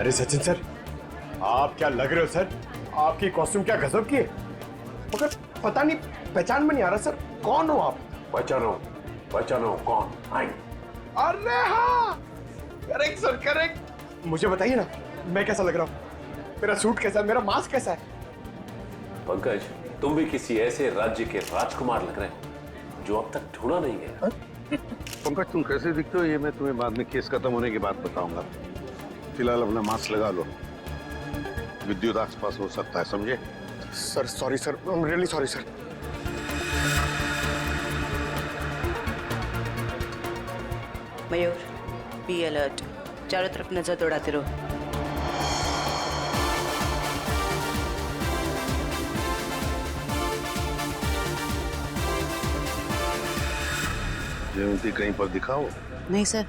अरे सचिन सर, आप क्या लग रहे हो सर? आपकी कॉस्ट्यूम क्या गजब की है, मगर पता नहीं पहचान में नहीं आ रहा सर, कौन हो आप? पहचानो कौन? आई। अरे हाँ, करेक्ट सर करेक्ट। मुझे बताइए ना, मैं कैसा लग रहा हूँ? मेरा सूट कैसा है, मेरा मास्क कैसा है? पंकज, तुम भी किसी ऐसे राज्य के राजकुमार लग रहे हो जो अब तक ढूंढा नहीं गया। पंकज, तुम कैसे दिखते हो ये मैं तुम्हें बाद में केस खत्म होने के बाद बताऊंगा। फिलहाल अपना मास्क लगा लो, विद्युत आसपास हो सकता है, समझे? Sir sorry sir, I am really sorry sir. Mayur, be alert, चारों तरफ नजर दौड़ाते रहो। जयंती कहीं पर दिखाओ। नहीं सर,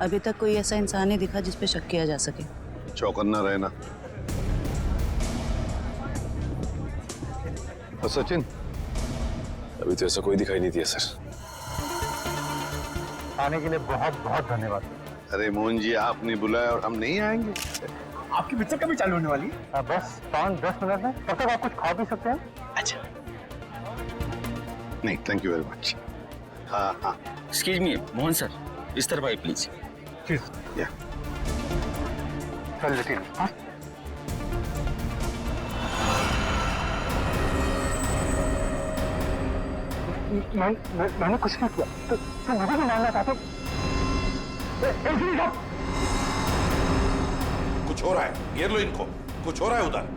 अभी तक कोई ऐसा इंसान नहीं दिखा जिस पे शक किया जा सके। चौकन्ना रहना। और सचिन? अभी तो ऐसा कोई दिखाई नहीं दिया सर। आने के लिए बहुत बहुत धन्यवाद। अरे मोहन जी, आपने बुलाया और हम नहीं आएंगे? आपकी पिक्चर कभी चालू होने वाली है? बस 5-10 मिनट में, तब तक आप कुछ खा भी सकते हैं। अच्छा। नहीं, थैंक यू वेरी मच। हाँ हाँ। एक्सक्यूज मी मोहन सर, इस तरफ आइए प्लीज। या चल लेकिन मैंने कुछ नहीं किया, तो मुझे भी मानना चाहते हो? कुछ हो रहा है, घेर लो इनको, कुछ हो रहा है उधर।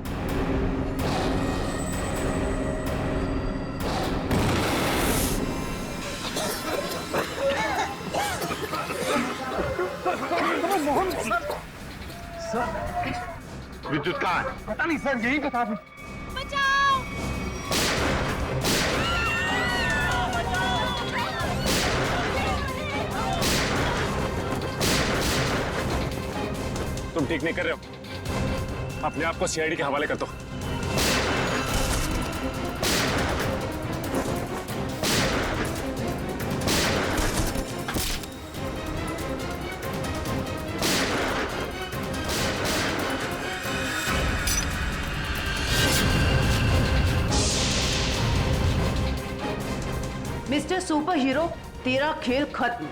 विद्युत कहाँ है? पता नहीं सर, यही बता दूं। तुम ठीक नहीं कर रहे हो, अपने आप को सीआईडी के हवाले कर दो। मिस्टर सुपर हीरो, तेरा खेल खत्म।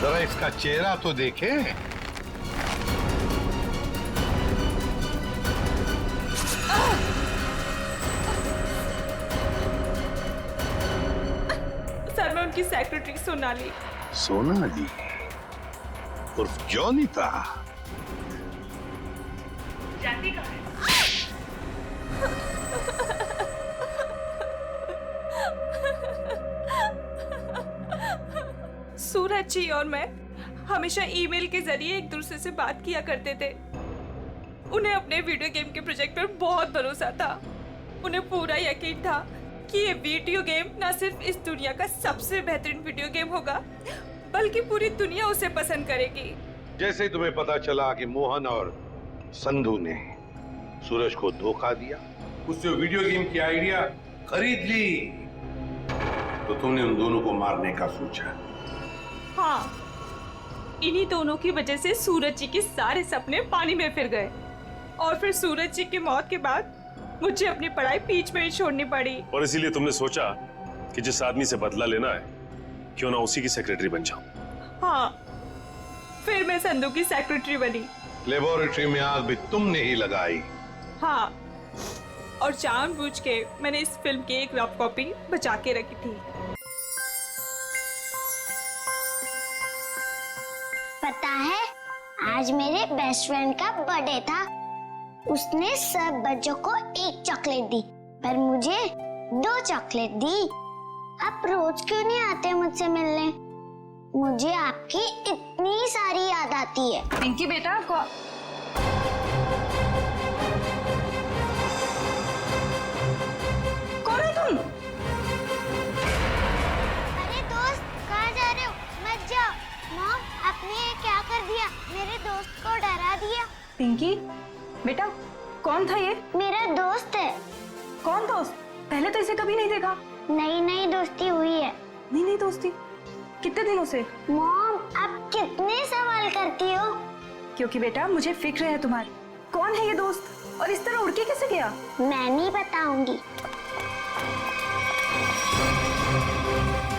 जरा इसका चेहरा तो देखें। सर, मैं उनकी सेक्रेटरी सोनाली। सोनाली उर्फ जॉनिता। जानती कहाँ है? सूरज जी और मैं हमेशा ईमेल के जरिए एक दूसरे से बात किया करते थे। उन्हें अपने वीडियो गेम के प्रोजेक्ट पर बहुत भरोसा था। उन्हें पूरा यकीन था कि ये वीडियो गेम न सिर्फ इस दुनिया का सबसे बेहतरीन वीडियो गेम होगा, बल्कि पूरी दुनिया उसे पसंद करेगी। जैसे तुम्हें पता चला कि मोहन और संधू ने सूरज को धोखा दिया, उससे वीडियो गेम की आइडिया खरीद ली, तो तुमने उन दोनों को मारने का सोचा। हाँ, इन्हीं दोनों की वजह से सूरज जी के सारे सपने पानी में फिर गए और फिर सूरज जी की मौत के बाद मुझे अपनी पढ़ाई बीच में ही छोड़नी पड़ी। और इसीलिए तुमने सोचा कि जिस आदमी से बदला लेना है, क्यों ना उसी की सेक्रेटरी बन जाऊं। हाँ, फिर मैं संधू की सेक्रेटरी बनी। लेबोरेटरी में आग भी तुमने ही लगाई। हाँ, और जानबूझ के मैंने इस फिल्म की एक रफ कॉपी बचा के रखी थी। पता है, आज मेरे बेस्ट फ्रेंड का बर्थडे था उसने सब बच्चों को एक चॉकलेट दी, पर मुझे 2 चॉकलेट दी। आप रोज क्यों नहीं आते मुझसे मिलने? मुझे आपकी इतनी सारी याद आती है। पिंकी बेटा कौन है तुम? अरे दोस्त, कहाँ जा रहे हो? मत जाओ। मॉम, आपने ये क्या कर दिया? मेरे दोस्त को डरा दिया। पिंकी बेटा, कौन था ये? मेरा दोस्त है। कौन दोस्त? पहले तो इसे कभी नहीं देखा। नई नई दोस्ती हुई है। नहीं दोस्ती, कितने दिनों से? मॉम, आप कितने सवाल करती हो? क्योंकि बेटा मुझे फिक्र है तुम्हारी। कौन है ये दोस्त और इस तरह उड़ के कैसे गया? मैं नहीं बताऊंगी।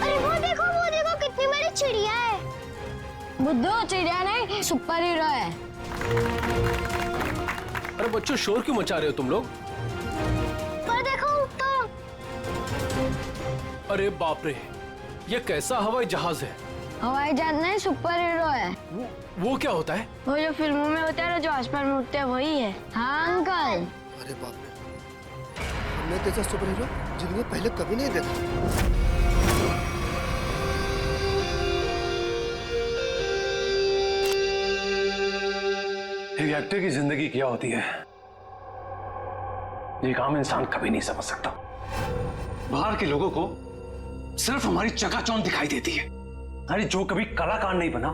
अरे वो देखो कितनी बड़ी चिड़िया है। बुद्धू, चिड़िया नहीं, सुपर हीरो है। अरे बच्चों, शोर क्यों मचा रहे हो तुम लोग? पर देखो तो। अरे बाप रे, ये कैसा हवाई जहाज है? हवाई जहाज नहीं, सुपर हीरो है। वो क्या होता है? वो जो फिल्मों में होता है ना, जो आसमान में उड़ते हैं, वही है। हाँ अंकल। अरे बाप रे, हमने तो ऐसा सुपर हीरो जिंदगी में पहले कभी नहीं देखा। एक एक्टर की जिंदगी क्या होती है, एक आम इंसान कभी नहीं समझ सकता। बाहर के लोगों को सिर्फ हमारी चकाचौंध दिखाई देती है। अरे जो कभी कलाकार नहीं बना,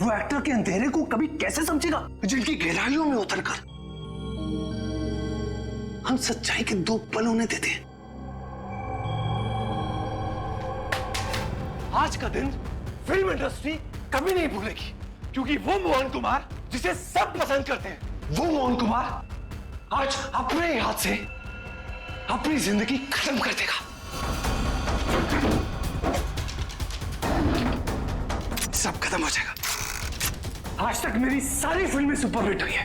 वो एक्टर के अंधेरे को कभी कैसे समझेगा? जिनकी गहराइयों में उतरकर हम सच्चाई के 2 पल उन्हें देते हैं। आज का दिन फिल्म इंडस्ट्री कभी नहीं भूलेगी, क्योंकि वो मोहन कुमार जिसे सब पसंद करते हैं, वो मोहन कुमार आज अपने हाथ से अपनी जिंदगी खत्म कर देगा। सब खत्म हो जाएगा। आज तक मेरी सारी फिल्में सुपरहिट हुई है।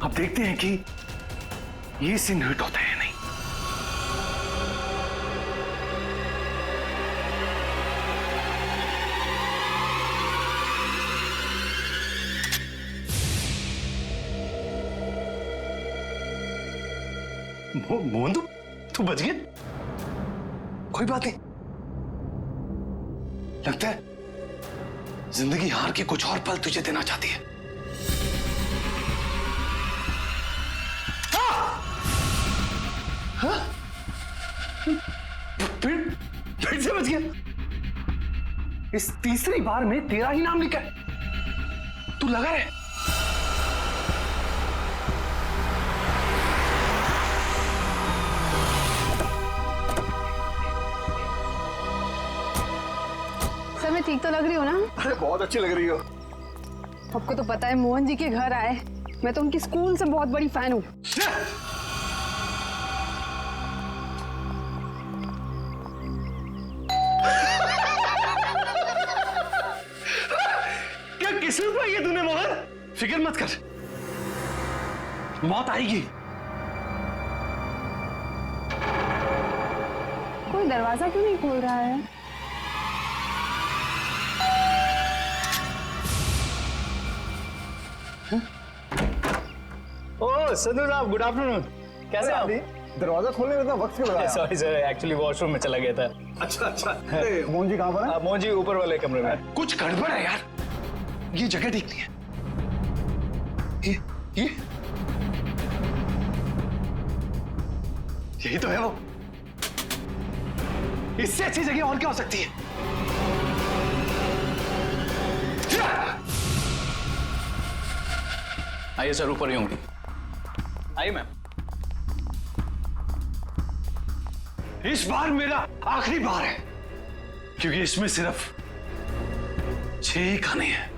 अब देखते हैं कि ये सीन हिट होता है या नहीं। मोहन, तू बच गया? कोई बात नहीं। लगता है जिंदगी हार के कुछ और पल तुझे देना चाहती है। हाँ? फिर से बच गया। इस तीसरी बार में तेरा ही नाम लिखा है। तू लगा रहे। सर, मैं ठीक तो लग रही हूँ ना? अरे बहुत अच्छी लग रही हो। आपको तो पता है मोहन जी के घर आए, मैं तो उनकी स्कूल से बहुत बड़ी फैन हूँ। क्या किस्मत पाई है तूने मोहन? फिक्र मत कर, मौत आएगी। कोई दरवाजा क्यों नहीं खोल रहा है? ओह संधू साहब, गुड आफ्टरनून। कैसे आप? दरवाजा खोलने में इतना वक्त क्यों लगा? सॉरी सर, एक्चुअली वॉशरूम में चला गया था। अच्छा। मोहन जी कहाँ पर है? मोहन जी ऊपर वाले कमरे में। कुछ गड़बड़ है यार, ये जगह ठीक नहीं है। ये यही तो है वो। इससे अच्छी जगह और क्या हो सकती है? आइए सर, ऊपर ही होंगी। आइए मैम। इस बार मेरा आखिरी बार है, क्योंकि इसमें सिर्फ 6 ही खाने हैं।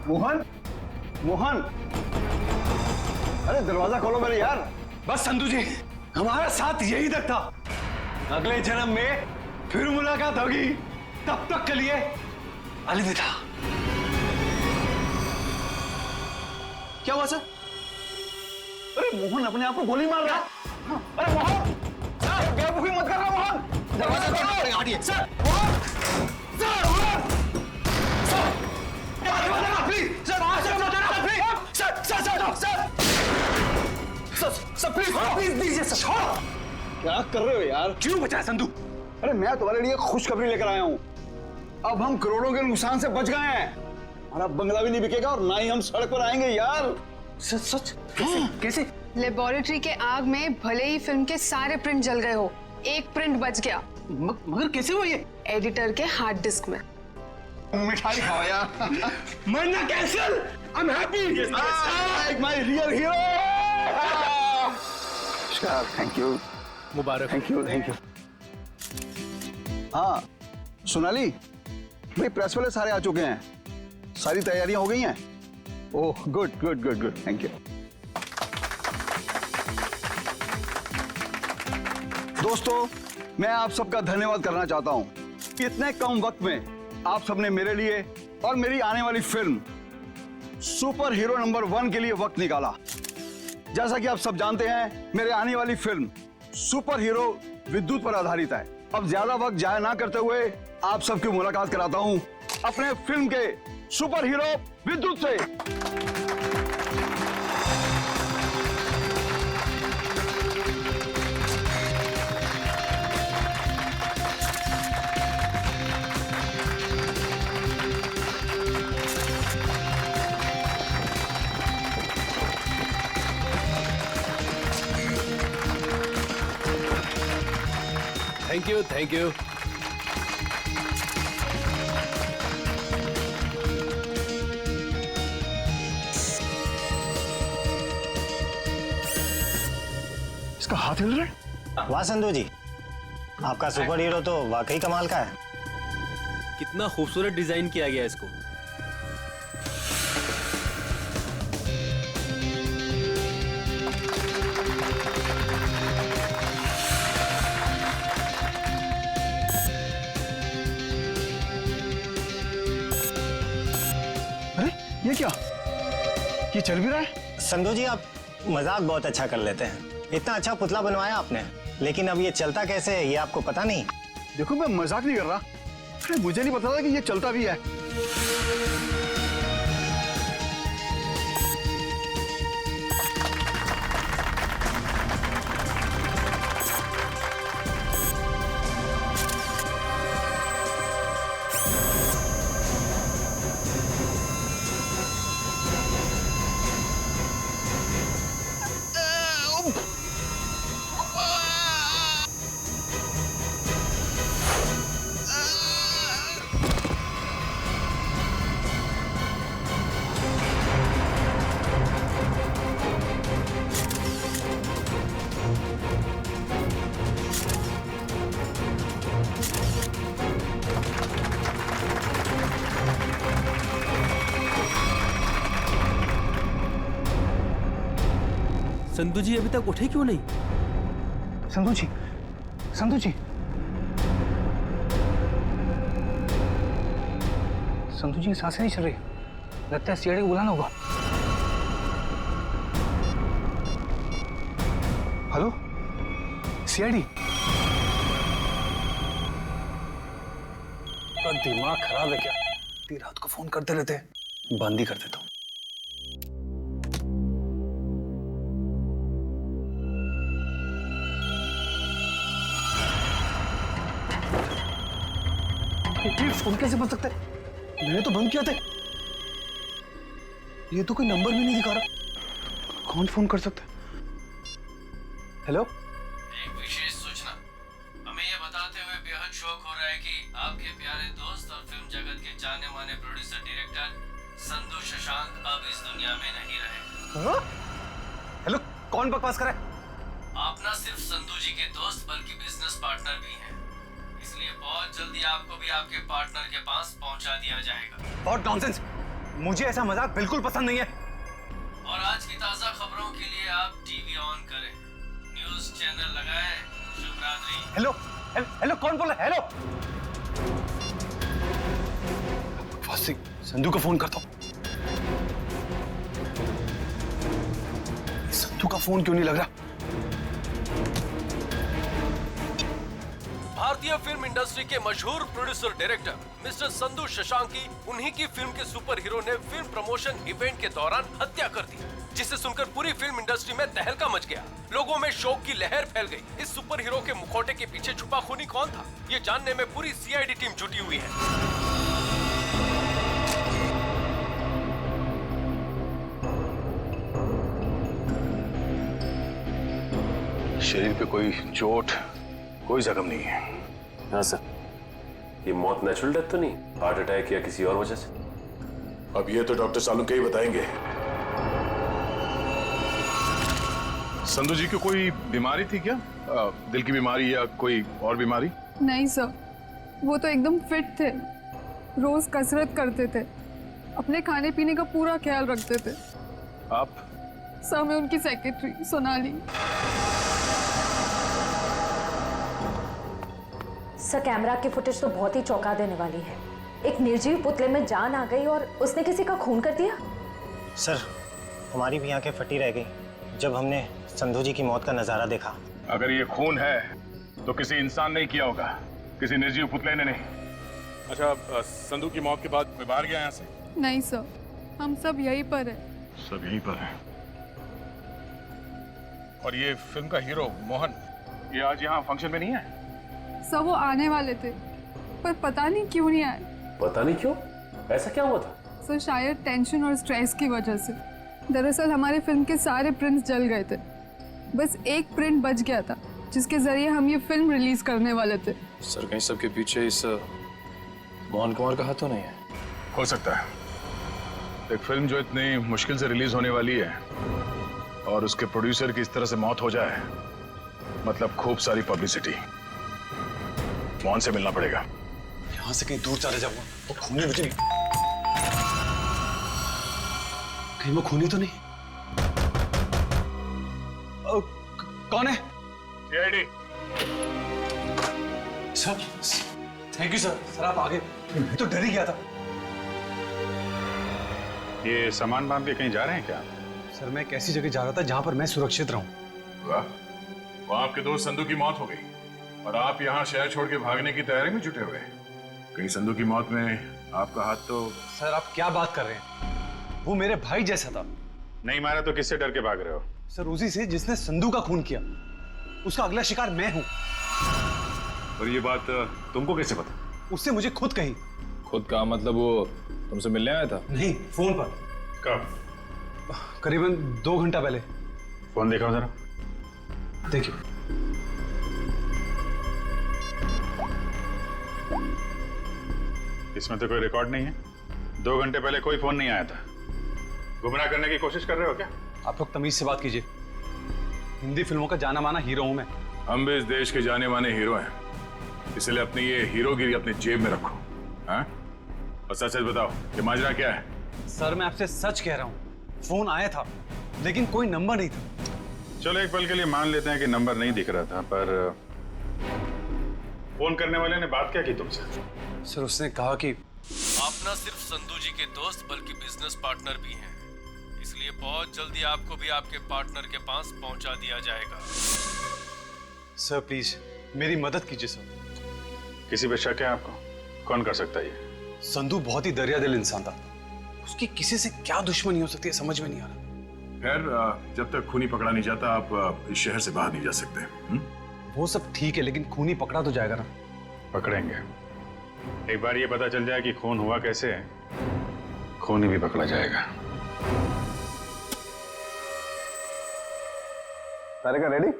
मोहन, मोहन, अरे दरवाजा खोलो मेरे यार। बस संधू जी, हमारा साथ यही तक था। अगले जन्म में फिर मुलाकात होगी। तब तक के लिए अलविदा। क्या हुआ सर? अरे मोहन अपने आप को गोली मार रहा है। अरे मोहन, बेवकूफी मत कर रहा मोहन। दरवाजा तोड़ना पड़ेगा, हटिए। सर क्या कर रहे हो यार? क्यों बचाया संधू? अरे मैं तुम्हारे लिए खुशखबरी लेकर आया हूँ। अब हम करोड़ों के नुकसान से बच गए हैं। हमारा बंगला भी नहीं बिकेगा और ना ही हम सड़क पर आएंगे यार। सच सच? कैसे? लेबोरेटरी के आग में भले ही फिल्म के सारे प्रिंट जल गए हो, एक प्रिंट बच गया। मगर कैसे हुआ ये? एडिटर के हार्ड डिस्क में। मिठाई खाओ यार। मरना cancel. I am happy. My real hero. Thank you, Mubarak. Thank you, thank you. हाँ सोनाली भाई, प्रेस वाले सारे आ चुके हैं, सारी तैयारियां हो गई हैं। Oh good good good good, thank you. दोस्तों मैं आप सबका धन्यवाद करना चाहता हूं कि इतने कम वक्त में आप सबने मेरे लिए और मेरी आने वाली फिल्म सुपर हीरो नंबर 1 के लिए वक्त निकाला। जैसा कि आप सब जानते हैं, मेरे आने वाली फिल्म सुपर हीरो विद्युत पर आधारित है। अब ज्यादा वक्त जाया ना करते हुए आप सबकी मुलाकात कराता हूं अपने फिल्म के सुपर हीरो विद्युत से। Thank you, thank you. इसका हाथ हिल रहा है। वाह संधू जी, आपका सुपर हीरो तो वाकई कमाल का है। कितना खूबसूरत डिजाइन किया गया इसको। अरे ये क्या, ये चल भी रहा है? संधू जी आप मजाक बहुत अच्छा कर लेते हैं। इतना अच्छा पुतला बनवाया आपने, लेकिन अब ये चलता कैसे है ये आपको पता नहीं? देखो मैं मजाक नहीं कर रहा। अरे मुझे नहीं पता था कि ये चलता भी है। संधू जी अभी तक उठे क्यों नहीं? संधू जी, संधू जी, संधू जी सांसें नहीं चल रही। लगता है सीआईडी को बुलाना होगा। Hello CID. का दिमाग खराब है क्या? इतनी रात को फोन करते रहते हैं। बंद ही कर देता हूँ। फोन कैसे बन सकता है? मैंने तो बंद किया था। ये तो कोई नंबर भी नहीं दिखा रहा। कौन फोन कर सकता है? हेलो, एक विशेष सूचना। हमें यह बताते हुए बेहद शौक हो रहा है कि आपके प्यारे दोस्त और फिल्म जगत के जाने माने प्रोड्यूसर डायरेक्टर संधू शशांक अब इस दुनिया में नहीं रहे। हेलो, कौन बकवास कर रहा है? आप ना सिर्फ संधू जी के दोस्त बल्कि बिजनेस पार्टनर भी हैं, इसलिए बहुत जल्दी आपको भी आपके पार्टनर के पास पहुंचा दिया जाएगा। बहुत नॉनसेंस, मुझे ऐसा मजाक बिल्कुल पसंद नहीं है। और आज की ताजा खबरों के लिए आप टीवी ऑन करें, न्यूज चैनल लगाएं। शुभ रात्रि। हेलो हेलो, कौन बोल रहा है? हेलो, संधू को फोन करता हूँ। संधू का फोन क्यों नहीं लग रहा? भारतीय फिल्म इंडस्ट्री के मशहूर producer director mister Sandhu Shashank की उन्हीं की फिल्म के सुपर हीरो ने फिल्म प्रमोशन इवेंट के दौरान हत्या कर दी, जिसे सुनकर पूरी फिल्म इंडस्ट्री में तहलका मच गया। लोगों में शोक की लहर फैल गई। इस सुपर हीरो के मुखौटे के पीछे छुपा खूनी कौन था, ये जानने में पूरी सीआईडी टीम जुटी हुई है। शरीर पे कोई चोट, कोई जख्म नहीं है। हाँ सर, ये मौत नेचुरल डेथ तो नहीं, हार्ट अटैक या किसी और वजह से? अब ये तो डॉक्टर सालुंके ही बताएंगे। संधू जी को कोई बीमारी थी क्या? दिल की बीमारी या कोई और बीमारी? नहीं सर, वो तो एकदम फिट थे, रोज कसरत करते थे, अपने खाने पीने का पूरा ख्याल रखते थे। आप? सर मैं उनकी सेक्रेटरी सोनाली। सर कैमरा की फुटेज तो बहुत ही चौंका देने वाली है। एक निर्जीव पुतले में जान आ गई और उसने किसी का खून कर दिया। सर हमारी भी आंखें फटी रह गई जब हमने संधू जी की मौत का नजारा देखा। अगर ये खून है तो किसी इंसान ने किया होगा, किसी निर्जीव पुतले ने नहीं। अच्छा, संधू की मौत के बाद मैं बाहर गया यहाँ से? नहीं सर, हम सब यहीं पर है। सब यहीं पर है। और ये फिल्म का हीरो मोहन, ये आज यहाँ फंक्शन में नहीं है? सर वो आने वाले थे पर पता नहीं क्यों नहीं आए। पता नहीं क्यों? ऐसा क्या हुआ था? सर शायद टेंशन और स्ट्रेस की वजह से। दरअसल हमारे फिल्म के सारे प्रिंट्स जल गए थे, बस एक प्रिंट बच गया था जिसके जरिए हम ये फिल्म रिलीज करने वाले थे। सर कहीं सबके पीछे इस मोहन कुमार का हाथ तो नहीं है? हो सकता है। एक फिल्म जो इतनी मुश्किल से रिलीज होने वाली है और उसके प्रोड्यूसर की इस तरह से मौत हो जाए, मतलब खूब सारी पब्लिसिटी। मोहन से मिलना पड़ेगा। यहाँ से कहीं दूर चले जाऊंगा तो खूनी मुझे नहीं। कहीं वो खूनी तो नहीं? कौन है? CID. Sir thank you sir. Sir आप आगे, मैं तो डर ही गया था। ये सामान बांध के कहीं जा रहे हैं क्या? सर मैं एक ऐसी जगह जा रहा था जहां पर मैं सुरक्षित रहूं। वाह, वहां आपके दोस्त संधू की मौत हो गई और आप यहाँ शहर छोड़ के भागने की तैयारी में जुटे हुए। कहीं संधू की मौत में आपका हाथ तो? सर आप क्या बात कर रहे हैं? वो मेरे भाई जैसा था। नहीं मारा तो किससे डर के भाग रहे हो? सर उसी से जिसने संधू का खून किया। उसका अगला शिकार मैं हूं। और ये बात तुमको कैसे पता? उससे मुझे खुद कही। खुद का मतलब वो तुमसे मिलने आया था? नहीं, फोन पर। कब? करीबन 2 घंटा पहले। फोन देखा जरा। देखिए। इसमें तो कोई रिकॉर्ड नहीं है। 2 घंटे पहले कोई फोन नहीं आया था। गुमराह करने की कोशिश कर रहे हो क्या? आप लोग तमीज से बात कीजिए। हिंदी फिल्मों का जाना माना हीरो हूं मैं। हम भी इस देश के जाने माने हीरो हैं, इसलिए अपनी ये हीरोगिरी अपने जेब में रखो। हाँ? और सच सच बताओ, ये माजरा क्या है? सर मैं आपसे सच कह रहा हूं, फोन आया था लेकिन कोई नंबर नहीं था। चलो एक पल के लिए मान लेते हैं कि नंबर नहीं दिख रहा था, पर फोन करने वाले ने बात क्या की तुमसे? सर उसने कहा कि आप न सिर्फ संधू जी के दोस्त बल्कि बिजनेस पार्टनर भी हैं, इसलिए बहुत जल्दी आपको भी आपके पार्टनर के पास पहुंचा दिया जाएगा। सर प्लीज मेरी मदद कीजिए सर। किसी पे शक है आपको? कौन कर सकता है ये? संधू बहुत ही दरिया दिल इंसान था। उसकी किसी से क्या दुश्मनी हो सकती है समझ में नहीं आ रहा। खैर जब तक खूनी पकड़ा नहीं जाता आप इस शहर से बाहर नहीं जा सकते। वो सब ठीक है लेकिन खूनी पकड़ा तो जाएगा ना? पकड़ेंगे। एक बार ये पता चल जाए कि खून हुआ कैसे है, खूनी भी पकड़ा जाएगा। तारिका रेडी?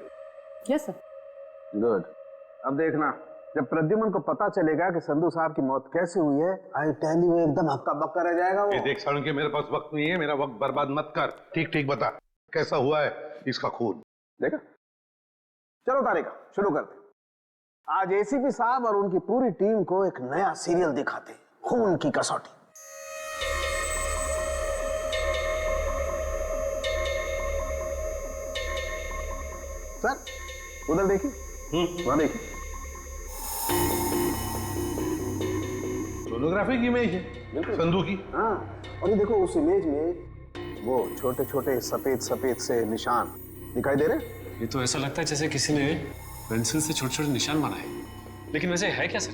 Yes sir. गुड। अब देखना, जब प्रद्युमन को पता चलेगा कि संधू साहब की मौत कैसे हुई है, आई टेल यू एकदम हक्का बक्का रह जाएगा वो। देख सालुंके, मेरे पास वक्त नहीं है, मेरा वक्त बर्बाद मत कर। ठीक ठीक बता कैसा हुआ है इसका खून। देखा? चलो तारिका शुरू करते। आज एसीपी साहब और उनकी पूरी टीम को एक नया सीरियल दिखाते, खून की कसौटी। सर उधर देखिए, वहां देखिए। सोनोग्राफी की इमेज है संधू की। हाँ, और ये देखो उस इमेज में वो छोटे छोटे सफेद सफेद से निशान दिखाई दे रहे। ये तो ऐसा लगता है जैसे किसी ने पेंसिल से छोटे छोटे निशान बनाए। लेकिन वैसे है क्या सर?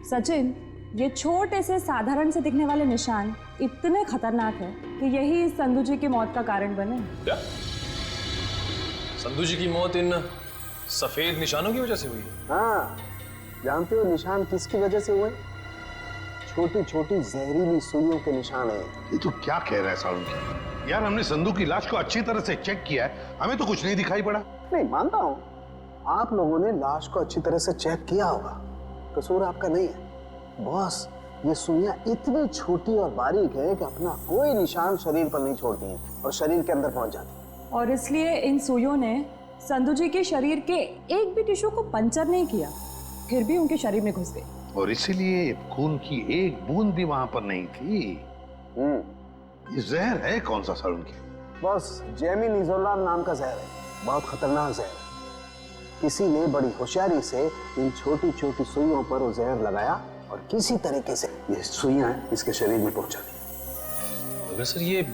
सचिन, ये छोटे से साधारण से दिखने वाले निशान इतने खतरनाक है कि यही संधू जी की मौत का कारण बने। क्या? संधू जी की मौत इन सफेद निशानों की वजह से हुई है? हाँ, जानते हो निशान किसकी वजह से हुए? छोटी छोटी जहरीली सुइयों के निशान है। ये तो क्या कह रहा है सारुण? यार हमने संधू की लाश को अच्छी तरह से चेक किया है, हमें तो कुछ नहीं दिखाई पड़ा। नहीं मानता हूँ, आप लोगों ने लाश को अच्छी तरह से चेक किया होगा, कसूर आपका नहीं है। बॉस, ये सुइयां इतनी छोटी और बारीक है कि अपना कोई निशान शरीर पर नहीं छोड़ती हैं और शरीर के अंदर पहुंच जाती हैं। और इसलिए इन सुइयों ने संधू जी के शरीर के एक भी टिश्यू को पंचर नहीं किया, फिर भी उनके शरीर में घुस गई। और इसीलिए खून की एक बूंद भी वहां पर नहीं थी। ये जहर है कौन सा सारुण की? बस जेमिनिजोलाम नाम का जहर है, बहुत खतरनाक जहर है। किसी ने बड़ी होशियारी से इन छोटी छोटी सुइयों पर वो जहर लगाया और किसी तरीके से ये सुइयां इसके शरीर में पहुंचा दी। मगर सर ये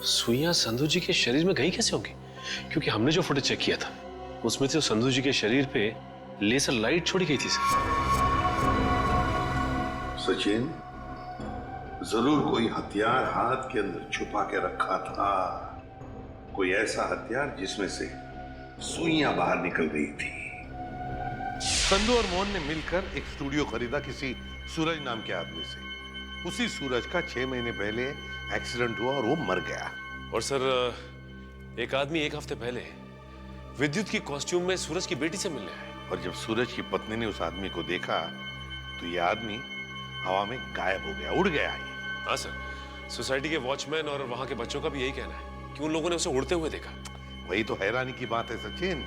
सुइयां संधू जी के शरीर में गई कैसे होंगी? क्योंकि हमने जो फुटेज चेक किया था उसमें से संधू जी के शरीर पे लेजर लाइट छोड़ी गई थी सर। सचिन, जरूर कोई हथियार हाथ के अंदर छुपा के रखा था, कोई ऐसा हथियार जिसमें से सुइयां बाहर निकल गई थी। संधू और मोहन ने मिलकर एक स्टूडियो खरीदा किसी सूरज नाम के आदमी से। उसी सूरज का 6 महीने पहले एक्सीडेंट हुआ और वो मर गया। और सर एक आदमी एक हफ्ते पहले विद्युत की कॉस्ट्यूम में सूरज की बेटी से मिलने आया। और जब सूरज की पत्नी ने उस आदमी को देखा तो ये आदमी हवा में गायब हो गया, उड़ गया। हाँ सर, सोसाइटी के वॉचमैन और वहां के बच्चों का भी यही कहना है कि उन लोगों ने उसे उड़ते हुए देखा। वही तो हैरानी की बात है सचिन।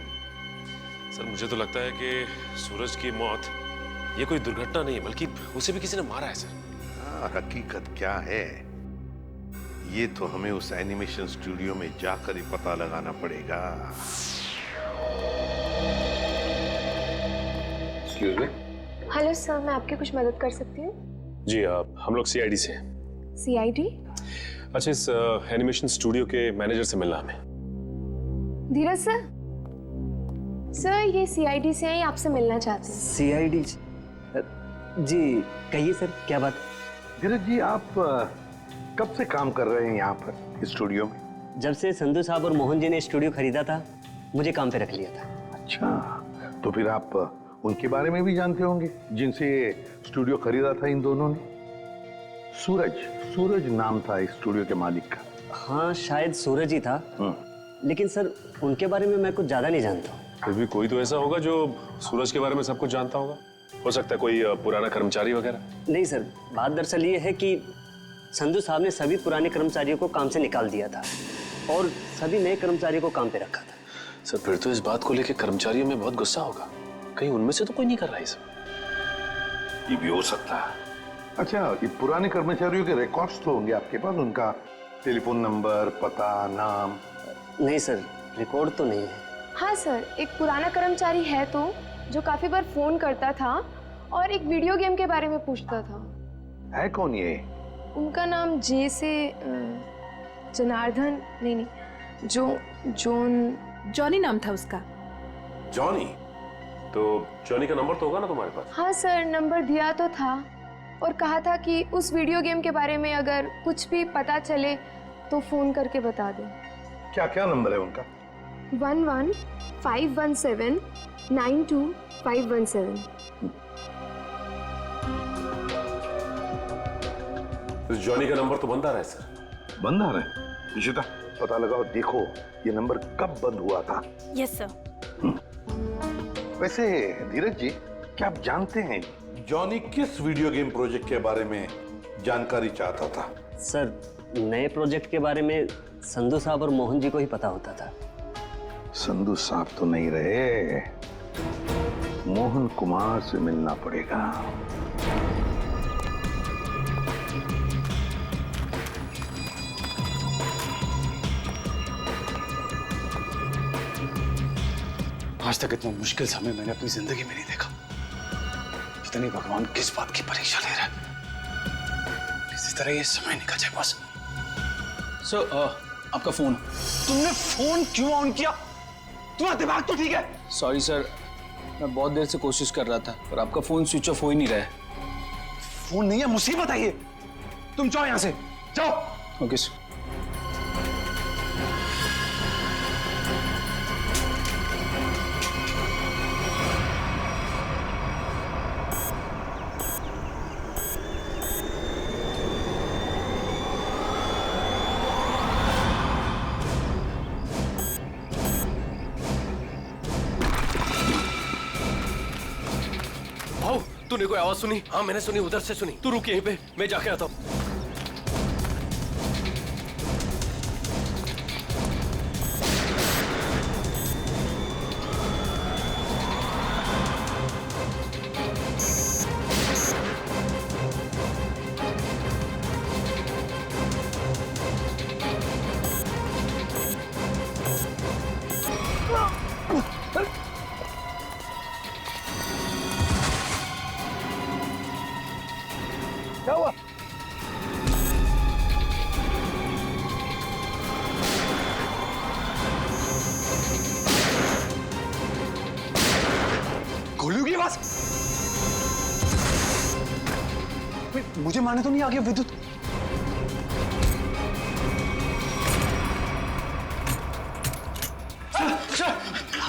सर मुझे तो लगता है कि सूरज की मौत ये कोई दुर्घटना नहीं है, बल्कि उसे भी किसी ने मारा है सर। हकीकत क्या है ये तो हमें उस एनिमेशन स्टूडियो में जाकर ही पता लगाना पड़ेगा। Excuse me. हेलो सर, मैं आपकी कुछ मदद कर सकती हूँ? जी हम लोग सीआईडी से हैं। सीआईडी? अच्छा, इस एनिमेशन स्टूडियो के मैनेजर से मिलना हमें। धीरज सर? सर ये सीआईडी से हैं, आपसे मिलना चाहते हैं। सीआईडी? जी कहिए सर, क्या बात? धीरज जी, आप कब से काम कर रहे हैं यहाँ पर स्टूडियो में? जब से संधू साहब और मोहन जी ने स्टूडियो खरीदा था, मुझे काम पे रख लिया था। अच्छा, तो फिर आप उनके बारे में भी जानते होंगे जिनसे स्टूडियो खरीदा था इन दोनों ने? सूरज नाम था इस स्टूडियो के मालिक का। हाँ शायद सूरज ही था, लेकिन सर उनके बारे में मैं कुछ ज्यादा नहीं जानता हूँ। फिर भी कोई तो ऐसा होगा जो सूरज के बारे में सब कुछ जानता होगा। हो सकता है कोई पुराना कर्मचारी वगैरह। नहीं सर, बात दरअसल ये है कि संधू साहब ने सभी पुराने कर्मचारियों को काम से निकाल दिया था और सभी नए कर्मचारियों को काम पे रखा था। सर फिर तो इस बात को लेकर कर्मचारियों में बहुत गुस्सा होगा, कहीं उनमें से तो कोई नहीं कर रहा है सब। ये भी हो सकता है। अच्छा, ये पुराने कर्मचारियों के रिकॉर्ड्स तो होंगे आपके पास, उनका टेलीफोन नंबर, पता, नाम? नहीं सर, रिकॉर्ड तो नहीं है। हाँ सर, एक पुराना कर्मचारी है तो जो काफी बार फोन करता था और एक वीडियो गेम के बारे में पूछता था। है कौन ये? उनका नाम जे से जनार्दन नहीं, जॉनी नाम था उसका। जॉनी? तो जॉनी का नंबर तो होगा ना तुम्हारे पास? हाँ सर, नंबर दिया तो था और कहा था कि उस वीडियो गेम के बारे में अगर कुछ भी पता चले तो फोन करके बता दें। क्या क्या नंबर है उनका? 11517 92517। जॉनी का नंबर तो बंद आ रहा है सर। बंद आ रहा है? निशिता पता लगाओ, देखो ये नंबर कब बंद हुआ था। Yes sir. वैसे धीरज जी, क्या आप जानते हैं जॉनी किस वीडियो गेम प्रोजेक्ट के बारे में जानकारी चाहता था? सर नए प्रोजेक्ट के बारे में संधू साहब और मोहन जी को ही पता होता था। संधू साहब तो नहीं रहे, मोहन कुमार से मिलना पड़ेगा। आज तक इतना मुश्किल समय मैंने अपनी जिंदगी में नहीं देखा। पता नहीं भगवान किस बात की परीक्षा ले रहा है। किसी तरह ये समय निकल जाए बस। सर आपका फोन। तुमने फोन क्यों ऑन किया? तुम्हारा दिमाग तो ठीक है? सॉरी सर, मैं बहुत देर से कोशिश कर रहा था पर आपका फोन स्विच ऑफ हो ही नहीं रहा है। फोन नहीं है, मुसीबत है ये। तुम जाओ यहां से, जाओ। Okay sir. भाऊ तूने कोई आवाज सुनी? हाँ मैंने सुनी, उधर से सुनी। तू रुक यहीं पे, मैं जाके आता हूँ। क्या हुआ? गोलियों की आवाज। मुझे मारने तो नहीं आ गया विद्युत?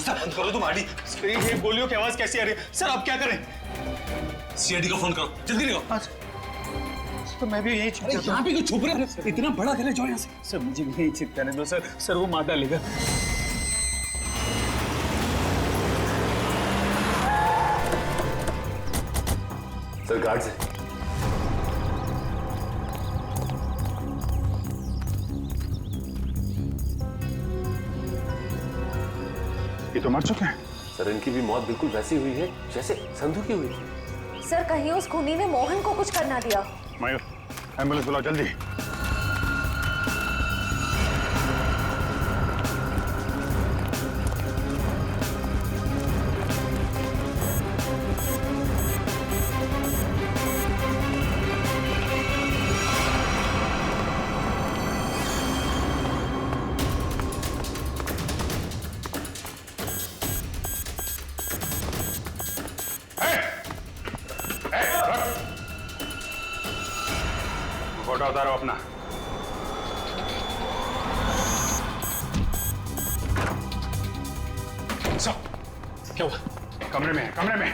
बंद करो तुम आरडी। ये गोलियों की आवाज कैसी आ रही है? सर आप क्या करें? सीआईडी को फोन करो, जल्दी निकलो। तो मैं भी यही छिप यहाँ पे क्यों छुप रहे? इतना बड़ा घर है, जाओ यहाँ से। सर मुझे भी यही छिप जाने दो सर। सर वो मार डालेगा। सर गार्ड से ये तो मर चुके हैं। सर इनकी भी मौत बिल्कुल वैसी हुई है जैसे संधू की हुई थी। सर कहीं उस खूनी ने मोहन को कुछ करना दिया। मयूर एम्बुलेंस बुलाओ जल्दी। फोटो उतारो अपना। क्या हुआ? कमरे में है, कमरे में।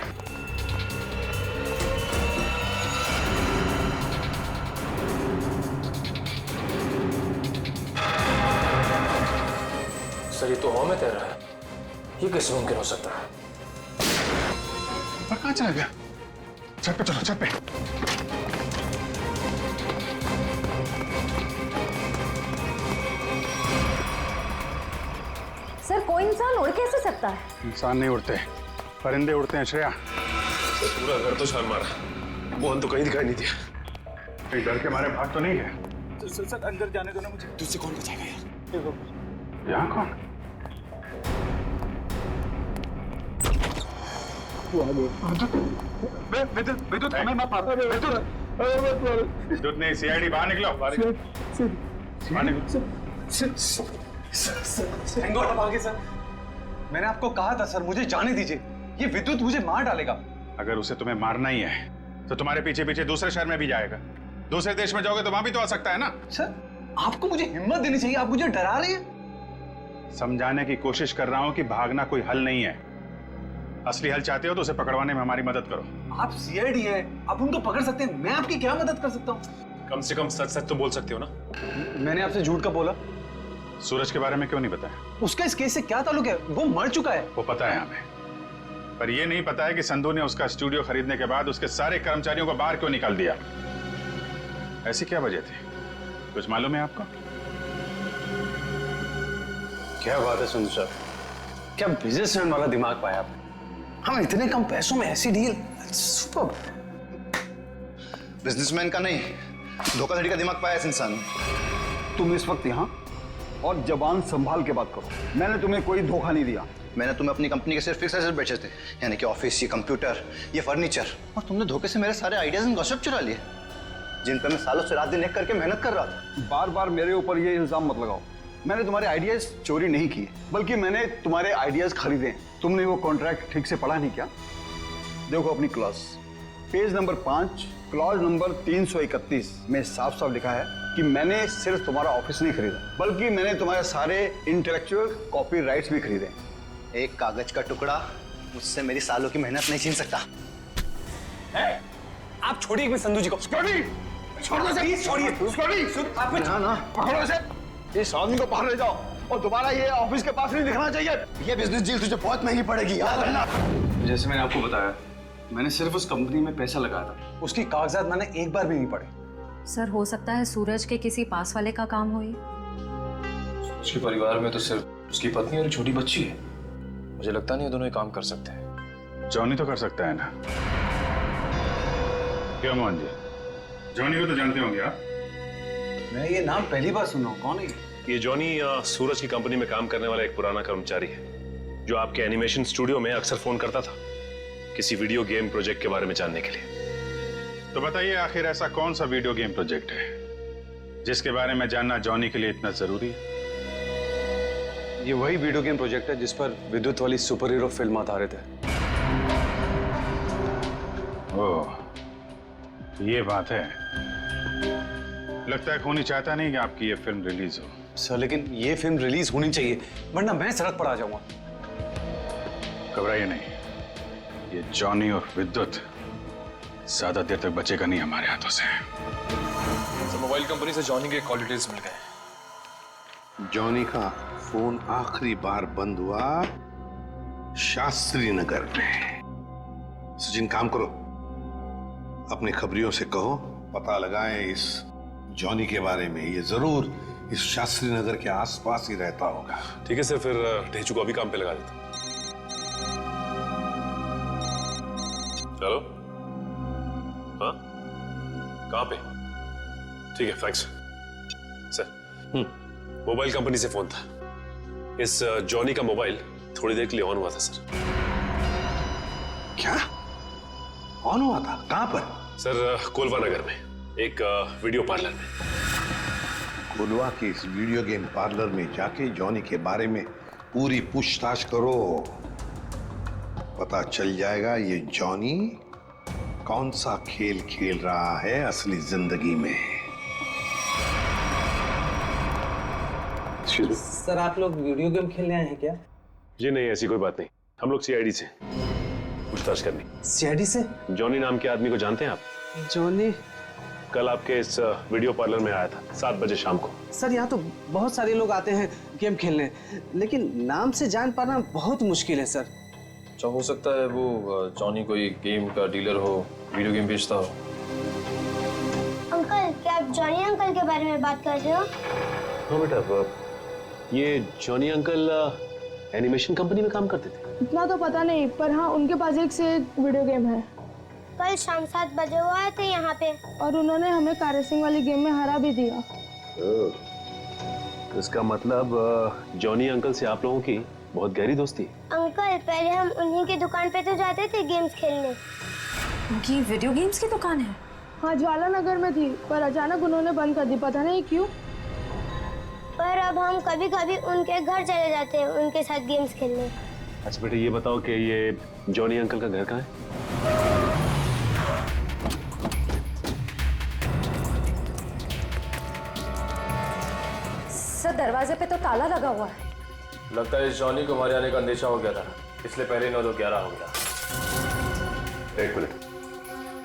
सर ये तो हवा में तैर रहा है, ये कैसे मुमकिन हो सकता है? पर कहाँ चला गया? छत पे चलो, छत पे। सर कोई इंसान उड़ कैसे सकता है? इंसान नहीं उड़ते, परिंदे उड़ते हैं श्रेया। सर पूरा घर तो छान मारा, मोहन तो कहीं दिखाई नहीं दिया। कहीं डर के मारे भाग तो नहीं है? सर अंदर जाने दो ना मुझे। तुझसे कौन बचाएगा यार? यहाँ कौन? विद्युत हमें मत मारो। विद्युत नहीं, सीआईडी बाहर निकलो। बाहर निकलो। सर मैंने आपको कहा था सर, मुझे जाने दीजिए। ये विद्युत मुझे मार डालेगा। अगर उसे तुम्हें मारना ही है तो तुम्हारे पीछे पीछे दूसरे शहर में भी जाएगा। दूसरे देश में जाओगे तो वहां भी तो आ सकता है ना। सर आपको मुझे हिम्मत देनी चाहिए, आप मुझे डरा रहे हैं। समझाने की कोशिश कर रहा हूं कि भागना कोई हल नहीं है। असली हल चाहते हो तो उसे पकड़वाने में हमारी मदद करो। आप सीआईडी हैं, आप उनको पकड़ सकते हैं, मैं आपकी क्या मदद कर सकता हूँ? कम से कम सच सच तो बोल सकते हो ना। मैंने आपसे झूठ का बोला? सूरज के बारे में क्यों नहीं बताया? उसका इस केस से क्या ताल्लुक है? वो मर चुका है। वो पता है हमें, पर यह नहीं पता है कि संधू ने उसका स्टूडियो खरीदने के बाद उसके सारे कर्मचारियों को बाहर क्यों निकाल दिया। ऐसी क्या वजह थी, कुछ मालूम है आपको? क्या बात है संधू साहब, क्या बिजनेसमैन वाला दिमाग पाया आपने। हम इतने कम पैसों में ऐसी डील, सुपर। बिजनेसमैन का नहीं, धोखाधड़ी का दिमाग पाया इस इंसान ने। तुम इस वक्त यहाँ और जबान संभाल के बात करो। मैंने तुम्हें कोई धोखा नहीं दिया। मैंने तुम्हें अपनी कंपनी के सिर्फ फिक्स एसेट बेचे थे, यानी कि ऑफिस, ये कंप्यूटर, ये फर्नीचर, और तुमने धोखे से मेरे सारे आइडियाज एंड गॉसिप चुरा लिए, जिन पर मैं सालों से रात दिन एक करके मेहनत कर रहा था। बार बार मेरे ऊपर ये इल्जाम मत लगाओ। मैंने तुम्हारे आइडियाज चोरी नहीं किए, बल्कि मैंने तुम्हारे आइडियाज खरीदे। तुमने वो कॉन्ट्रैक्ट ठीक से पढ़ा नहीं क्या? देखो अपनी clause, page number 5, clause number 331 में साफ साफ लिखा है कि मैंने सिर्फ तुम्हारा ऑफिस नहीं खरीदा, बल्कि मैंने तुम्हारे सारे इंटेलेक्चुअल कॉपीराइट्स भी खरीदे। एक कागज का टुकड़ा मुझसे मेरी सालों की मेहनत नहीं छीन सकता। आप छोड़िए एक मिनट संधू जी को। छोड़िए पकड़ो इसे, इस आदमी को बाहर ले जाओ और दोबारा ये ऑफिस के पास नहीं दिखना चाहिए। ये बिजनेस डील तुझे बहुत महंगी पड़ेगी, याद रखना। जैसे मैंने आपको बताया, मैंने सिर्फ उस कंपनी में पैसा लगाया था, उसकी कागजात मैंने एक बार भी नहीं पढ़े। सर हो सकता है सूरज के किसी पास वाले का काम हो ये। उसके परिवार में तो सिर्फ उसकी पत्नी और छोटी बच्ची है। मुझे लगता नहीं ये दोनों ये काम कर सकते हैं। जॉनी तो कर सकता है ना? क्या मोहन जी, जॉनी को तो जानते होंगे आप? मैं ये नाम पहली बार सुना हूँ, कौन है ये जॉनी सूरज की कंपनी में काम करने वाला एक पुराना कर्मचारी है, जो आपके एनिमेशन स्टूडियो में अक्सर फोन करता था किसी वीडियो गेम प्रोजेक्ट के बारे में जानने के लिए। तो बताइए आखिर ऐसा कौन सा वीडियो गेम प्रोजेक्ट है जिसके बारे में जानना जॉनी के लिए इतना जरूरी है? ये वही वीडियो गेम प्रोजेक्ट है जिस पर विद्युत वाली सुपर हीरो फिल्म आधारित है। ओह, ये बात है। लगता है खूनी चाहता नहीं कि आपकी ये फिल्म रिलीज हो। सर लेकिन ये फिल्म रिलीज होनी चाहिए, वरना मैं सड़क पर आ जाऊंगा। घबराइए नहीं, ये जॉनी और विद्युत ज्यादा देर तक बचेगा नहीं हमारे हाथों से। मोबाइल कंपनी से जॉनी के कॉल डिटेल्स मिल गए। जॉनी का फोन आखिरी बार बंद हुआ शास्त्री नगर में। सचिन, काम करो, अपने खबरियों से कहो पता लगाएं इस जॉनी के बारे में। ये जरूर इस शास्त्री नगर के आसपास ही रहता होगा। ठीक है सर, फिर ढेचू को अभी काम पे लगा देता हूं। हेलो, हाँ, कहाँ पे? ठीक है, थैंक्स सर। मोबाइल कंपनी से फोन था। इस जॉनी का मोबाइल थोड़ी देर के लिए ऑन हुआ था सर। क्या ऑन हुआ था? कहां पर? सर कोलवा नगर में एक वीडियो पार्लर में। कोलवा के इस वीडियो गेम पार्लर में जाके जॉनी के बारे में पूरी पूछताछ करो। पता चल जाएगा ये जॉनी कौन सा खेल खेल रहा है असली जिंदगी में। सर आप लोग वीडियो गेम खेलने आए हैं क्या? जी नहीं, ऐसी कोई बात नहीं। हम लोग सीआईडी से पूछताछ करनी। सीआईडी से? जॉनी नाम के आदमी को जानते हैं आप? जॉनी कल आपके इस वीडियो पार्लर में आया था 7 बजे शाम को। सर यहाँ तो बहुत सारे लोग आते हैं गेम खेलने, लेकिन नाम से जान पाना बहुत मुश्किल है सर। तो हो सकता है वो जॉनी कोई गेम का डीलर हो, वीडियो गेम बेचता हो। अंकल, क्या आप जॉनी अंकल के बारे में बात कर रहे हो? हाँ बेटा, ये जॉनी अंकल एनिमेशन कंपनी में काम करते थे। इतना तो पता नहीं, पर हाँ उनके पास एक से एक वीडियो गेम है। कल शाम 7 बजे वो आए थे यहाँ पे और उन्होंने हमें कार रेसिंग वाली गेम में हरा भी दिया। इसका मतलब जॉनी अंकल से आप लोगों की बहुत गहरी दोस्ती। अंकल, पहले हम उन्हीं की दुकान पे तो जाते थे गेम्स खेलने। उनकी वीडियो गेम्स की दुकान है? हाँ, ज्वाला नगर में थी, पर अचानक उन्होंने बंद कर दी, पता नहीं क्यों। पर अब हम कभी कभी उनके घर चले जाते हैं उनके साथ गेम्स खेलने। अच्छा बेटे, ये बताओ कि ये जॉनी अंकल का घर कहाँ है? सर दरवाजे पे तो ताला लगा हुआ है। लगता है इस जॉनी को हमारे आने का अंदेशा हो गया था, इसलिए पहले 9 तो 11 हो गया। एक मिनट,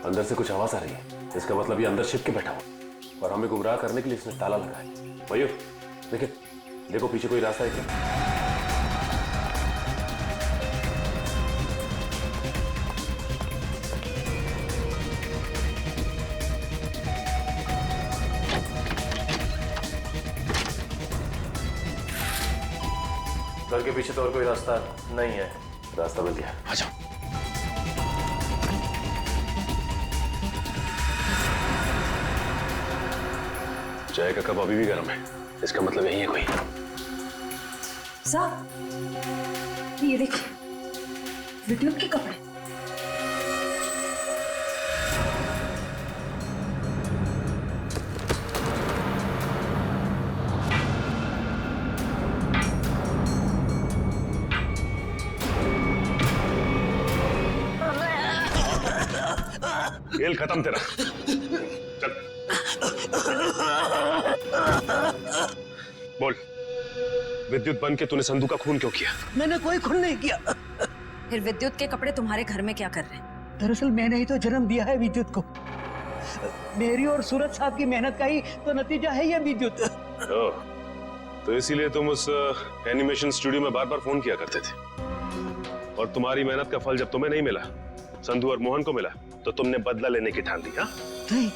अंदर से कुछ आवाज आ रही है। इसका मतलब ये अंदर छिप के बैठा हुआ और हमें गुमराह करने के लिए इसने ताला लगाया। मयूर, देखिए, देखो पीछे कोई रास्ता है क्या? घर के पीछे तो और कोई रास्ता नहीं है। रास्ता मिल गया, आ जाओ। चाय का कप अभी भी गर्म है, इसका मतलब यही है कोई। साहब ये देखिए, विद्युत के कपड़े। खेल खत्म तेरा। चल बोल, विद्युत बन के तूने संधू का खून क्यों किया? मैंने कोई खून नहीं किया। फिर विद्युत के कपड़े तुम्हारे घर में क्या कर रहे हैं? दरअसल मैंने ही तो जन्म दिया है विद्युत को। मेरी और सूरज साहब की मेहनत का ही तो नतीजा है ये विद्युत। तो इसीलिए तुम उस एनिमेशन स्टूडियो में बार बार फोन किया करते थे, और तुम्हारी मेहनत का फल जब तुम्हें नहीं मिला, संधू और मोहन को मिला, तो तुमने बदला लेने की ठान ली। हाँ, नहीं,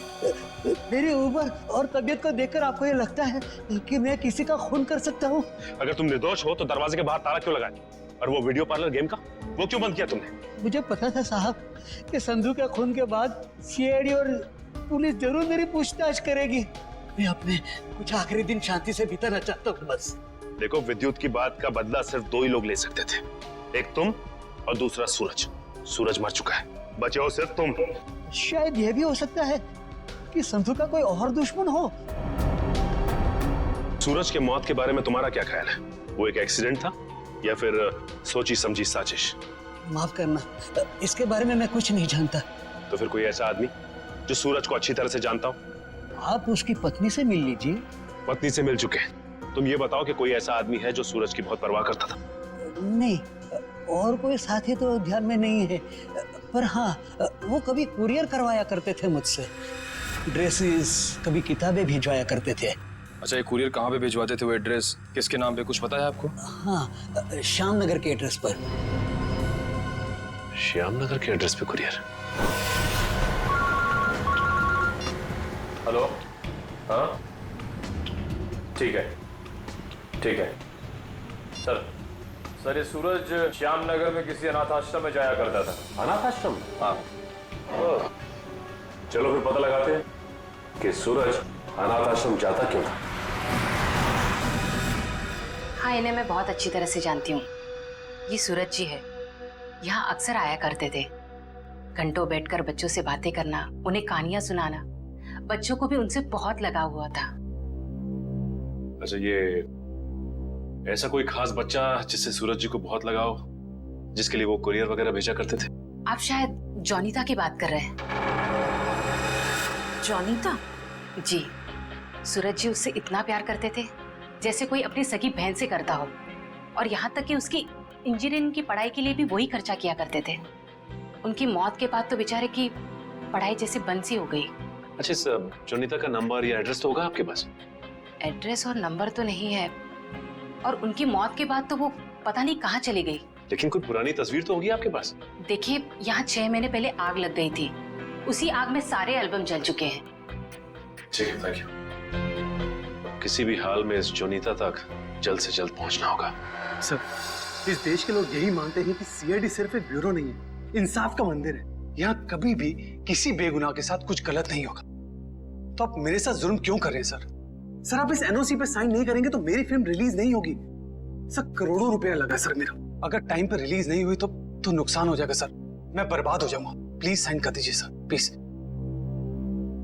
मेरी उम्र और तबीयत को देखकर आपको ये लगता है कि मैं किसी का खून कर सकता हूँ? अगर तुम निर्दोष हो तो दरवाजे के बाहर ताला क्यों लगाया? और वो वीडियो पार्लर गेम का वो क्यों बंद किया तुमने? मुझे पता था साहब कि संधू के खून के बाद सीआईडी और पुलिस जरूर मेरी पूछताछ करेगी। मैं अपने कुछ आखिरी दिन शांति से बिताना चाहता हूँ बस। देखो, विद्युत की बात का बदला सिर्फ 2 ही लोग ले सकते थे, एक तुम और दूसरा सूरज। सूरज मर चुका है, बचे हो सिर्फ तुम। शायद यह भी हो सकता है कि संधू का कोई और दुश्मन हो। सूरज के मौत के बारे में तुम्हारा क्या ख्याल है? वो एक एक्सीडेंट था या फिर सोची समझी साजिश? माफ करना, इसके बारे में मैं कुछ नहीं जानता। तो फिर कोई ऐसा आदमी जो सूरज को अच्छी तरह से जानता हो? आप उसकी पत्नी से मिल लीजिए। पत्नी से मिल चुके हैं, तुम ये बताओ कि कोई ऐसा आदमी है जो सूरज की बहुत परवाह करता था? नहीं, और कोई साथी तो ध्यान में नहीं है, पर हाँ, वो कभी कुरियर करवाया करते थे मुझसे। ड्रेसेस, कभी किताबें भिजवाया करते थे। अच्छा, ये कुरियर कहाँ पे भिजवाते थे? वो एड्रेस किसके नाम पे, कुछ पता है आपको? हाँ, श्यामनगर के एड्रेस पर। श्यामनगर के एड्रेस पे कुरियर? हेलो, हाँ ठीक है, ठीक है सर, ये सूरज श्यामनगर में किसी अनाथ आश्रम में जाया करता था। अनाथ आश्रम? हाँ। चलो फिर पता लगाते हैं कि सूरज अनाथ आश्रम जाता क्यों था। हाँ, इन्हें मैं बहुत अच्छी तरह से जानती हूँ। ये सूरज जी है, यहाँ अक्सर आया करते थे। घंटों बैठकर बच्चों से बातें करना, उन्हें कहानियां सुनाना, बच्चों को भी उनसे बहुत लगाव हुआ था। अच्छा, ये ऐसा कोई खास बच्चा जिससे सूरज जी को बहुत लगाव, जिसके लिए वो कुरियर वगैरह भेजा करते थे? आप शायद जॉनीता की बात कर रहे हैं। जॉनीता? जी, सूरज जी उससे इतना प्यार करते थे जैसे कोई अपनी सगी बहन से करता हो, और यहाँ तक कि उसकी इंजीनियरिंग की पढ़ाई के लिए भी वही खर्चा किया करते थे। उनकी मौत के बाद तो बेचारे की पढ़ाई जैसे बंद सी हो गई। अच्छा, जॉनीता का नंबर या एड्रेस तो होगा आपके पास? एड्रेस और नंबर तो नहीं है, और उनकी मौत के बाद तो वो पता नहीं कहाँ चली गई। लेकिन कोई पुरानी तस्वीर तो होगी आपके पास? देखिए, यहाँ 6 महीने पहले आग लग गई थी, उसी आग में सारे एल्बम जल चुके हैं। ठीक है, थैंक यू। किसी भी हाल में इस जॉनीता तक जल्द से जल्द पहुंचना होगा। सर, इस देश के लोग यही मानते हैं कि सीआईडी सिर्फ एक ब्यूरो नहीं है, इंसाफ का मंदिर है। यहाँ कभी भी किसी बेगुनाह के साथ कुछ गलत नहीं होगा। तो आप मेरे साथ जुर्म क्यों कर रहे हैं सर? सर, आप इस एनओसी पे साइन नहीं करेंगे तो मेरी फिल्म रिलीज नहीं होगी। सर, करोड़ों रुपया लगा सर मेरा। अगर टाइम पर रिलीज नहीं हुई तो नुकसान हो जाएगा सर, मैं बर्बाद हो जाऊंगा। प्लीज साइन कर दीजिए सर, प्लीज।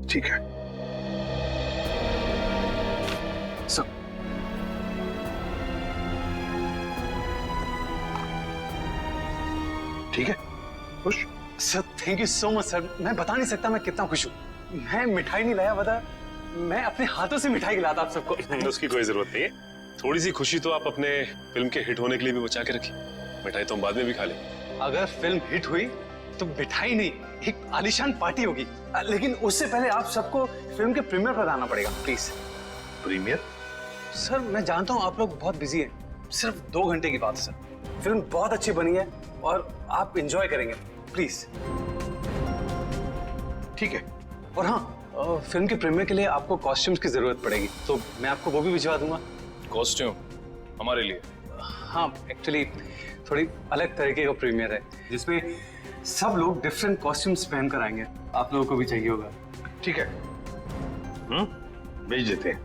ठीक है सर। ठीक है, खुश? Sir, thank you so much sir. मैं बता नहीं सकता मैं कितना खुश हूँ। मैं मिठाई नहीं लाया, बता, मैं अपने हाथों से मिठाई खिलाता आप सबको। उसकी कोई जरूरत नहीं है। थोड़ी सी खुशी तो आप अपने फिल्म के हिट होने के लिए भी बचा के रखिए। मिठाई तो हम बाद में भी खा लें। अगर फिल्म हिट हुई तो मिठाई नहीं, एक आलीशान पार्टी होगी। लेकिन उससे पहले आप सबको फिल्म के प्रीमियर पर आना पड़ेगा, प्लीज। प्रीमियर? सर, मैं जानता हूँ आप लोग बहुत बिजी हैं, सिर्फ 2 घंटे की बात है सर। फिल्म बहुत अच्छी बनी है और आप एंजॉय करेंगे, प्लीज। ठीक है। और हाँ, फिल्म के प्रीमियर के लिए आपको कॉस्ट्यूम्स की जरूरत पड़ेगी, तो मैं आपको वो भी भिजवा दूंगा। कॉस्ट्यूम हमारे लिए? हाँ, एक्चुअली थोड़ी अलग तरीके का प्रीमियर है जिसमें सब लोग डिफरेंट कॉस्ट्यूम्स पहन कर आएंगे। आप लोगों को भी चाहिए होगा। ठीक है, भेज देते हैं,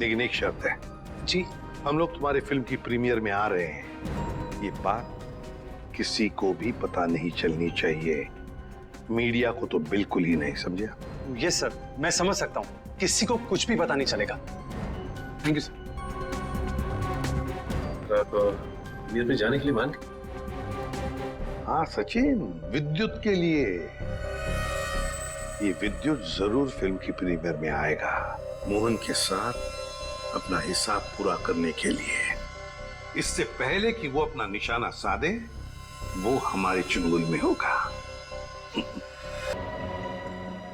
लेकिन एक शर्त है। जी? हम लोग तुम्हारे फिल्म की प्रीमियर में आ रहे हैं, ये बात किसी को भी पता नहीं चलनी चाहिए। मीडिया को तो बिल्कुल ही नहीं, समझा? यस सर, मैं समझ सकता हूँ, किसी को कुछ भी पता नहीं चलेगा। Thank you sir. आप प्रीमियर में जाने के लिए मान? हाँ सचिन, विद्युत के लिए। ये विद्युत जरूर फिल्म की प्रीमियर में आएगा, मोहन के साथ अपना हिसाब पूरा करने के लिए। इससे पहले कि वो अपना निशाना साधे, वो हमारे चुंगल में होगा।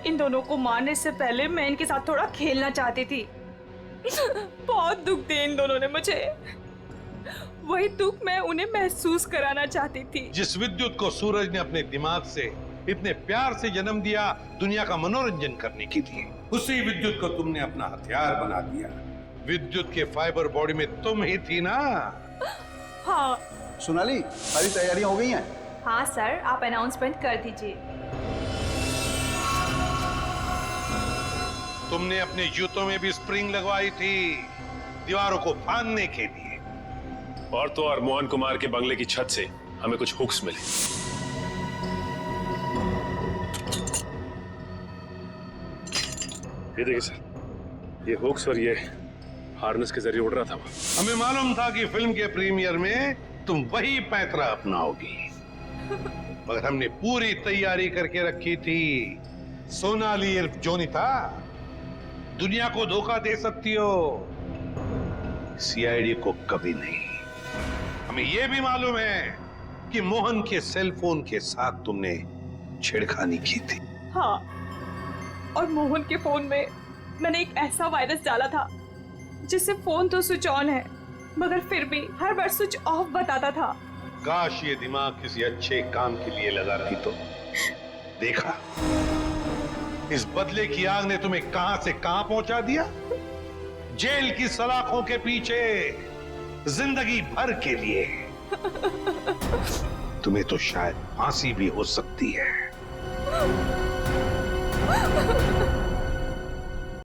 इन दोनों को मारने से पहले मैं इनके साथ थोड़ा खेलना चाहती थी। बहुत दुख दिए इन दोनों ने मुझे, वही दुख मैं उन्हें महसूस कराना चाहती थी। जिस विद्युत को सूरज ने अपने दिमाग से इतने प्यार से जन्म दिया दुनिया का मनोरंजन करने के लिए, उसी विद्युत को तुमने अपना हथियार बना दिया। विद्युत के फाइबर बॉडी में तुम ही थी ना? हाँ। सोनाली, सारी तैयारियां हो गई हैं? हाँ सर, आप अनाउंसमेंट कर दीजिए। तुमने अपने जूतों में भी स्प्रिंग लगवाई थी, दीवारों को फाड़ने के लिए। और तो और मोहन कुमार के बंगले की छत से हमें कुछ हुक्स मिले। ये देखिए सर, ये हुक्स और ये हार्नेस के जरिए उड़ रहा था। हमें मालूम था कि फिल्म के प्रीमियर में तुम वही पैंतरा अपनाओगी, मगर हमने पूरी तैयारी करके रखी थी। सोनाली इर्फ जोनिता, दुनिया को धोखा दे सकती हो, सीआईडी को कभी नहीं। हमें यह भी मालूम है कि मोहन के सेल फोन के साथ तुमने छेड़खानी की थी। हाँ, और मोहन के फोन में मैंने एक ऐसा वायरस डाला था जिससे फोन तो स्विच ऑन है, मगर फिर भी हर बार स्विच ऑफ बताता था। काश ये दिमाग किसी अच्छे काम के लिए लगा रही तो। देखा, इस बदले की आग ने तुम्हें कहां से कहां पहुंचा दिया। जेल की सलाखों के पीछे जिंदगी भर के लिए। तुम्हें तो शायद फांसी भी हो सकती है।